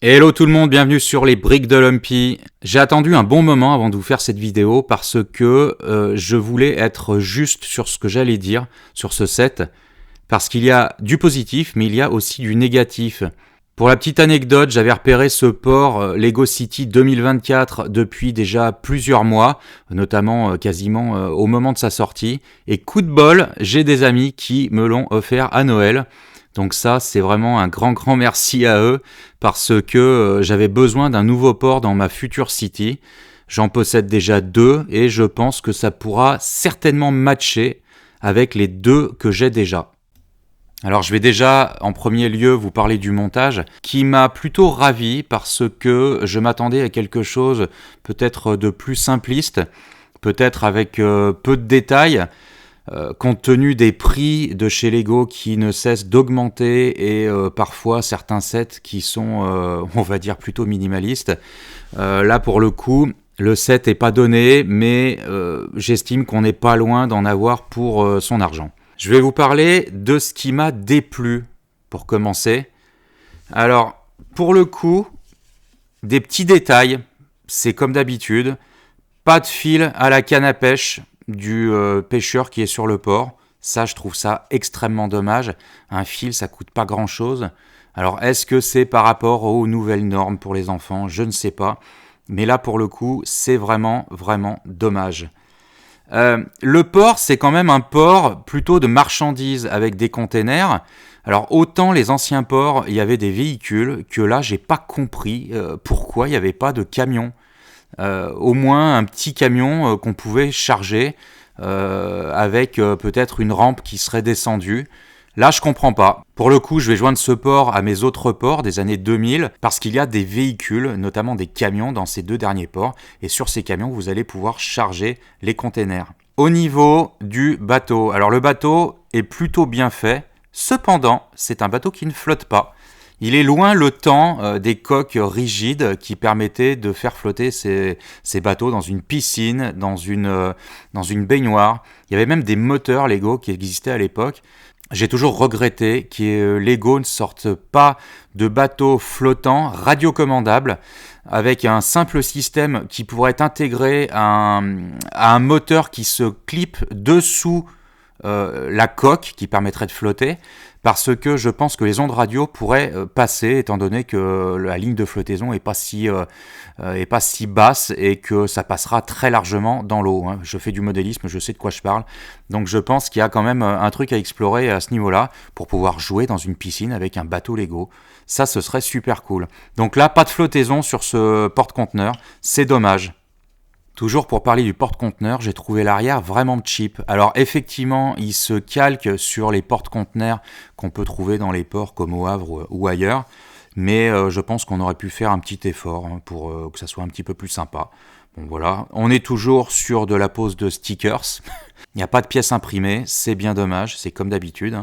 Hello tout le monde, bienvenue sur les briques de Lumpy. J'ai attendu un bon moment avant de vous faire cette vidéo parce que je voulais être juste sur ce que j'allais dire sur ce set, parce qu'il y a du positif mais il y a aussi du négatif. Pour la petite anecdote, j'avais repéré ce port Lego City 2024 depuis déjà plusieurs mois, notamment quasiment au moment de sa sortie, et coup de bol, j'ai des amis qui me l'ont offert à Noël. Donc ça, c'est vraiment un grand merci à eux parce que j'avais besoin d'un nouveau port dans ma future City. J'en possède déjà 2 et je pense que ça pourra certainement matcher avec les 2 que j'ai déjà. Alors je vais déjà en premier lieu vous parler du montage qui m'a plutôt ravi parce que je m'attendais à quelque chose peut-être de plus simpliste, peut-être avec peu de détails. Compte tenu des prix de chez Lego qui ne cessent d'augmenter et parfois certains sets qui sont, on va dire, plutôt minimalistes, là pour le coup, le set n'est pas donné, mais j'estime qu'on n'est pas loin d'en avoir pour son argent. Je vais vous parler de ce qui m'a déplu pour commencer. Alors, pour le coup, des petits détails, c'est comme d'habitude, pas de fil à la canne à pêche du pêcheur qui est sur le port. Ça, je trouve ça extrêmement dommage. Un fil, ça coûte pas grand-chose. Alors, est-ce que c'est par rapport aux nouvelles normes pour les enfants ? Je ne sais pas. Mais là, pour le coup, c'est vraiment dommage. Le port, c'est quand même un port plutôt de marchandises avec des containers. Alors, autant les anciens ports, il y avait des véhicules, que là, j'ai pas compris pourquoi il n'y avait pas de camions. Au moins un petit camion qu'on pouvait charger avec peut-être une rampe qui serait descendue. Là, je comprends pas. Pour le coup, je vais joindre ce port à mes autres ports des années 2000 parce qu'il y a des véhicules, notamment des camions dans ces 2 derniers ports. Et sur ces camions, vous allez pouvoir charger les containers. Au niveau du bateau, alors le bateau est plutôt bien fait. Cependant, c'est un bateau qui ne flotte pas. Il est loin le temps des coques rigides qui permettaient de faire flotter ces bateaux dans une piscine, dans une baignoire. Il y avait même des moteurs Lego qui existaient à l'époque. J'ai toujours regretté que Lego ne sorte pas de bateaux flottants radiocommandables avec un simple système qui pourrait être intégré à un moteur qui se clip dessous la coque qui permettrait de flotter. Parce que je pense que les ondes radio pourraient passer, étant donné que la ligne de flottaison est pas si basse et que ça passera très largement dans l'eau. Hein. Je fais du modélisme, je sais de quoi je parle. Donc je pense qu'il y a quand même un truc à explorer à ce niveau-là pour pouvoir jouer dans une piscine avec un bateau Lego. Ça, ce serait super cool. Donc là, pas de flottaison sur ce porte-conteneur, c'est dommage. Toujours pour parler du porte-conteneur, j'ai trouvé l'arrière vraiment cheap. Alors effectivement, il se calque sur les porte-conteneurs qu'on peut trouver dans les ports comme au Havre ou ailleurs, mais je pense qu'on aurait pu faire un petit effort pour que ça soit un petit peu plus sympa. Bon voilà, on est toujours sur de la pose de stickers. Il n'y a pas de pièces imprimées, c'est bien dommage, c'est comme d'habitude.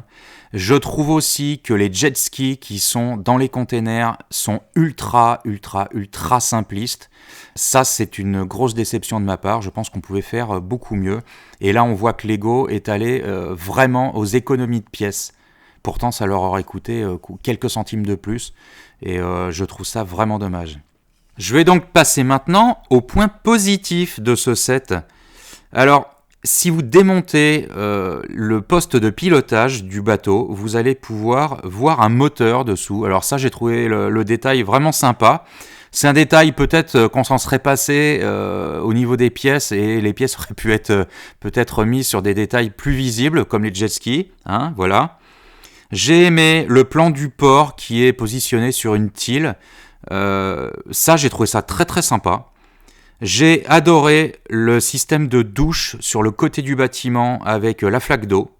Je trouve aussi que les jet skis qui sont dans les containers sont ultra simplistes. Ça, c'est une grosse déception de ma part. Je pense qu'on pouvait faire beaucoup mieux. Et là, on voit que Lego est allé vraiment aux économies de pièces. Pourtant, ça leur aurait coûté quelques centimes de plus. Et je trouve ça vraiment dommage. Je vais donc passer maintenant au point positif de ce set. Alors, si vous démontez le poste de pilotage du bateau, vous allez pouvoir voir un moteur dessous. Alors ça, j'ai trouvé le détail vraiment sympa. C'est un détail peut-être qu'on s'en serait passé au niveau des pièces et les pièces auraient pu être peut-être mises sur des détails plus visibles comme les jet skis. Hein, voilà. J'ai aimé le plan du port qui est positionné sur une tille. Ça, j'ai trouvé ça très sympa. J'ai adoré le système de douche sur le côté du bâtiment avec la flaque d'eau.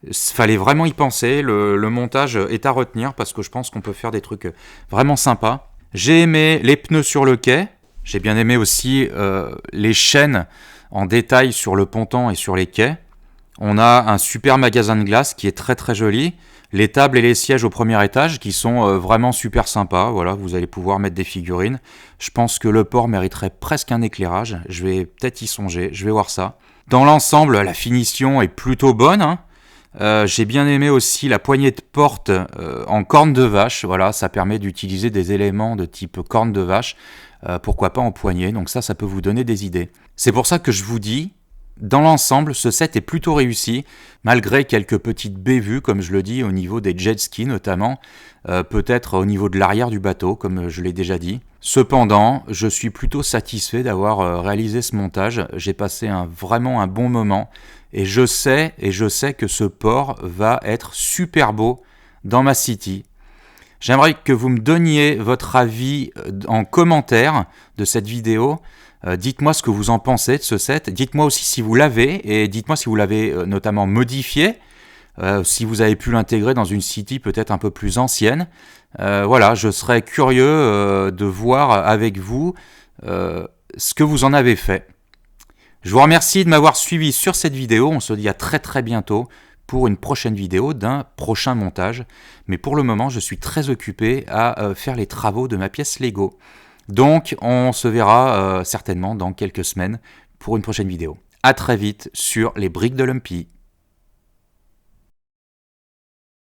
Il fallait vraiment y penser. Le montage est à retenir parce que je pense qu'on peut faire des trucs vraiment sympas. J'ai aimé les pneus sur le quai. J'ai bien aimé aussi les chaînes en détail sur le ponton et sur les quais. On a un super magasin de glace qui est très joli. Les tables et les sièges au premier étage qui sont vraiment super sympas. Voilà, vous allez pouvoir mettre des figurines. Je pense que le port mériterait presque un éclairage. Je vais peut-être y songer, je vais voir ça. Dans l'ensemble, la finition est plutôt bonne. Hein. J'ai bien aimé aussi la poignée de porte en corne de vache. Voilà, ça permet d'utiliser des éléments de type corne de vache. Pourquoi pas en poignée. Donc ça peut vous donner des idées. C'est pour ça que je vous dis, dans l'ensemble, ce set est plutôt réussi, malgré quelques petites bévues, comme je le dis, au niveau des jet skis notamment, peut-être au niveau de l'arrière du bateau, comme je l'ai déjà dit. Cependant, je suis plutôt satisfait d'avoir réalisé ce montage. J'ai passé vraiment un bon moment, et je sais que ce port va être super beau dans ma city. J'aimerais que vous me donniez votre avis en commentaire de cette vidéo. Dites-moi ce que vous en pensez de ce set. Dites-moi aussi si vous l'avez et dites-moi si vous l'avez notamment modifié, si vous avez pu l'intégrer dans une city peut-être un peu plus ancienne. Voilà, je serais curieux de voir avec vous ce que vous en avez fait. Je vous remercie de m'avoir suivi sur cette vidéo. On se dit à très très bientôt pour une prochaine vidéo d'un prochain montage. Mais pour le moment, je suis très occupé à faire les travaux de ma pièce Lego. Donc, on se verra certainement dans quelques semaines pour une prochaine vidéo. À très vite sur les briques de Lumpy.